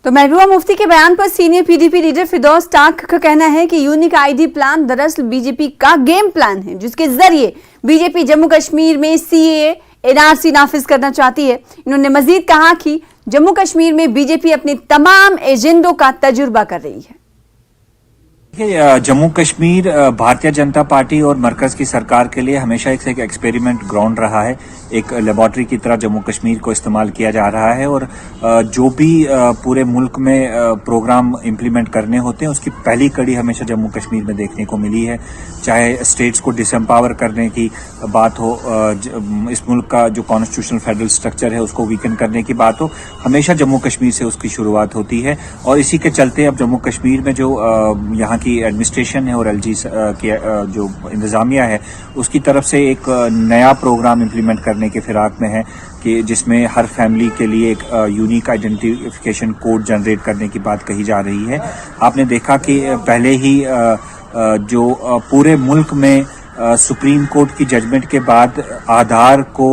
तो महबूबा मुफ्ती के बयान पर सीनियर पीडीपी लीडर फिरदौस टाक का कहना है कि यूनिक आईडी प्लान दरअसल बीजेपी का गेम प्लान है, जिसके जरिए बीजेपी जम्मू कश्मीर में सीएए एनआरसी नाफिज करना चाहती है। इन्होंने मजीद कहा कि जम्मू कश्मीर में बीजेपी अपने तमाम एजेंडों का तजुर्बा कर रही है। जम्मू कश्मीर भारतीय जनता पार्टी और मरकज की सरकार के लिए हमेशा एक एक्सपेरिमेंट ग्राउंड रहा है। एक लेबॉर्ट्री की तरह जम्मू कश्मीर को इस्तेमाल किया जा रहा है और जो भी पूरे मुल्क में प्रोग्राम इम्प्लीमेंट करने होते हैं उसकी पहली कड़ी हमेशा जम्मू कश्मीर में देखने को मिली है। चाहे स्टेट्स को डिसएम्पावर करने की बात हो, इस मुल्क का जो कॉन्स्टिट्यूशनल फेडरल स्ट्रक्चर है उसको वीकन करने की बात हो, हमेशा जम्मू कश्मीर से उसकी शुरुआत होती है। और इसी के चलते अब जम्मू कश्मीर में जो यहाँ की एडमिनिस्ट्रेशन है और एलजी की जो इंतजामिया है उसकी तरफ से एक नया प्रोग्राम इम्प्लीमेंट करने के फिराक में है कि जिसमें हर फैमिली के लिए एक यूनिक आइडेंटिफिकेशन कोड जनरेट करने की बात कही जा रही है। आपने देखा कि पहले ही जो पूरे मुल्क में सुप्रीम कोर्ट की जजमेंट के बाद आधार को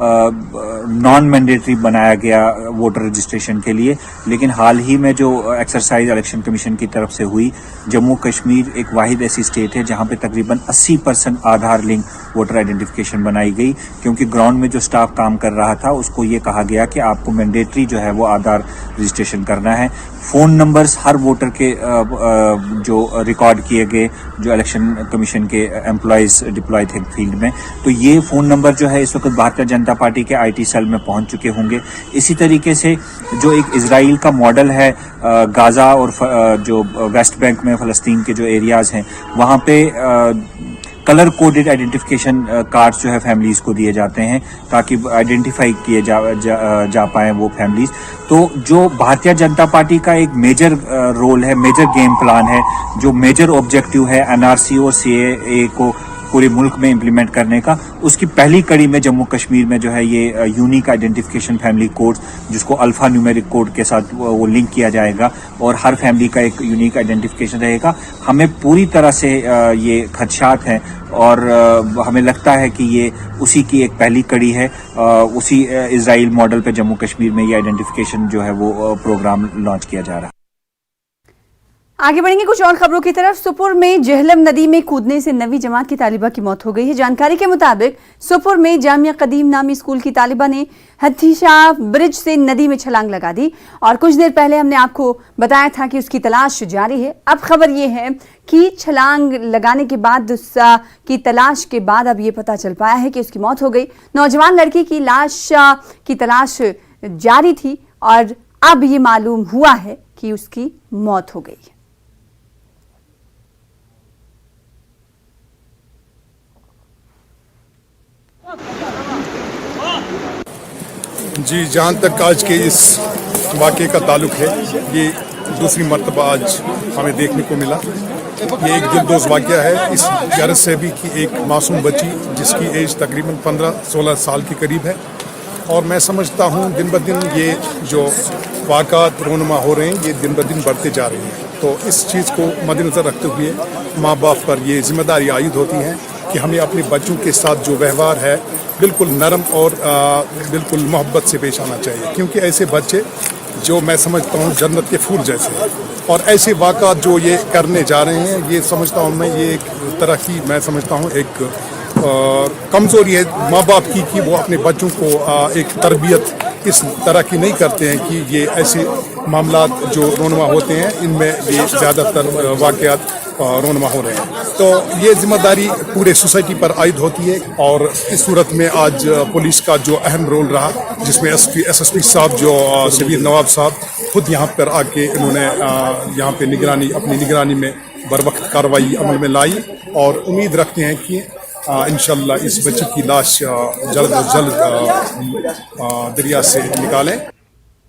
नॉन मैंडेटरी बनाया गया वोटर रजिस्ट्रेशन के लिए, लेकिन हाल ही में जो एक्सरसाइज इलेक्शन कमीशन की तरफ से हुई, जम्मू कश्मीर एक वाहिद ऐसी स्टेट है जहां पे तकरीबन 80% आधार लिंक वोटर आइडेंटिफिकेशन बनाई गई, क्योंकि ग्राउंड में जो स्टाफ काम कर रहा था उसको ये कहा गया कि आपको मैंडेटरी जो है वो आधार रजिस्ट्रेशन करना है। फोन नंबर्स हर वोटर के जो रिकॉर्ड किए गए जो इलेक्शन कमीशन के एम्प्लॉयज डिप्लॉय थे फील्ड में, तो ये फोन नंबर जो है इस वक्त भारतीय जनता पार्टी के आईटी सेल में पहुंच चुके होंगे। इसी तरीके से जो एक इजराइल का मॉडल है गाजा और जो वेस्ट बैंक में फ़लस्तीन के जो एरियाज हैं वहां पे कलर कोडेड आइडेंटिफिकेशन कार्ड्स जो है फैमिलीज को दिए जाते हैं ताकि आइडेंटिफाई किए जा पाएं वो फैमिलीज। तो जो भारतीय जनता पार्टी का एक मेजर रोल है, मेजर गेम प्लान है, जो मेजर ऑब्जेक्टिव है एनआरसी और सीएए को पूरे मुल्क में इम्प्लीमेंट करने का, उसकी पहली कड़ी में जम्मू कश्मीर में जो है ये यूनिक आइडेंटिफिकेशन फैमिली कोड, जिसको अल्फा न्यूमेरिक कोड के साथ वो लिंक किया जाएगा और हर फैमिली का एक यूनिक आइडेंटिफिकेशन रहेगा। हमें पूरी तरह से ये खदशात हैं और हमें लगता है कि ये उसी की एक पहली कड़ी है। उसी इजराइल मॉडल पे जम्मू कश्मीर में ये आइडेंटिफिकेशन जो है वो प्रोग्राम लॉन्च किया जा रहा है। आगे बढ़ेंगे कुछ और खबरों की तरफ। सुपुर में जहलम नदी में कूदने से 9वीं जमात की तालिबा की मौत हो गई है। जानकारी के मुताबिक सुपुर में जामिया कदीम नामी स्कूल की तालिबा ने हथीशाह ब्रिज से नदी में छलांग लगा दी और कुछ देर पहले हमने आपको बताया था कि उसकी तलाश जारी है। अब खबर यह है कि छलांग लगाने के बाद की तलाश के बाद अब ये पता चल पाया है कि उसकी मौत हो गई। नौजवान लड़की की लाश की तलाश जारी थी और अब ये मालूम हुआ है कि उसकी मौत हो गई। जी, जहाँ तक आज के इस वाक़े का ताल्लुक है, ये दूसरी मर्तबा आज हमें देखने को मिला। ये एक दिलदोज़ वाक़या है इस गर्ज से भी कि एक मासूम बच्ची जिसकी एज तकरीबन 15-16 साल के करीब है, और मैं समझता हूँ दिन ब दिन ये जो वाक़ात रोनुमा हो रहे हैं ये दिन ब दिन बढ़ते जा रहे हैं। तो इस चीज़ को मद्देनज़र रखते हुए माँ बाप पर ये जिम्मेदारी आयद होती है कि हमें अपने बच्चों के साथ जो व्यवहार है बिल्कुल नरम और बिल्कुल मोहब्बत से पेश आना चाहिए, क्योंकि ऐसे बच्चे जो मैं समझता हूँ जन्नत के फूल जैसे हैं, और ऐसे वाक़ात जो ये करने जा रहे हैं ये समझता हूँ मैं ये एक तरह की मैं समझता हूँ एक कमज़ोरी है माँ बाप की कि वो अपने बच्चों को एक तरबियत इस तरह की नहीं करते हैं कि ये ऐसे मामलात जो रोनुमा होते हैं इनमें ये ज़्यादातर वाक़यात रोनुमा हो रहे हैं। तो ये जिम्मेदारी पूरे सोसाइटी पर आयद होती है, और इस सूरत में आज पुलिस का जो अहम रोल रहा, जिसमें एसएसपी साहब जो शबीर नवाब साहब खुद यहाँ पर आके इन्होंने यहाँ पे अपनी निगरानी में बरवक्त कार्रवाई अमल में लाई, और उम्मीद रखते हैं कि इंशाअल्लाह इस बच्ची की लाश जल्द अज जल्द दरिया से निकालें।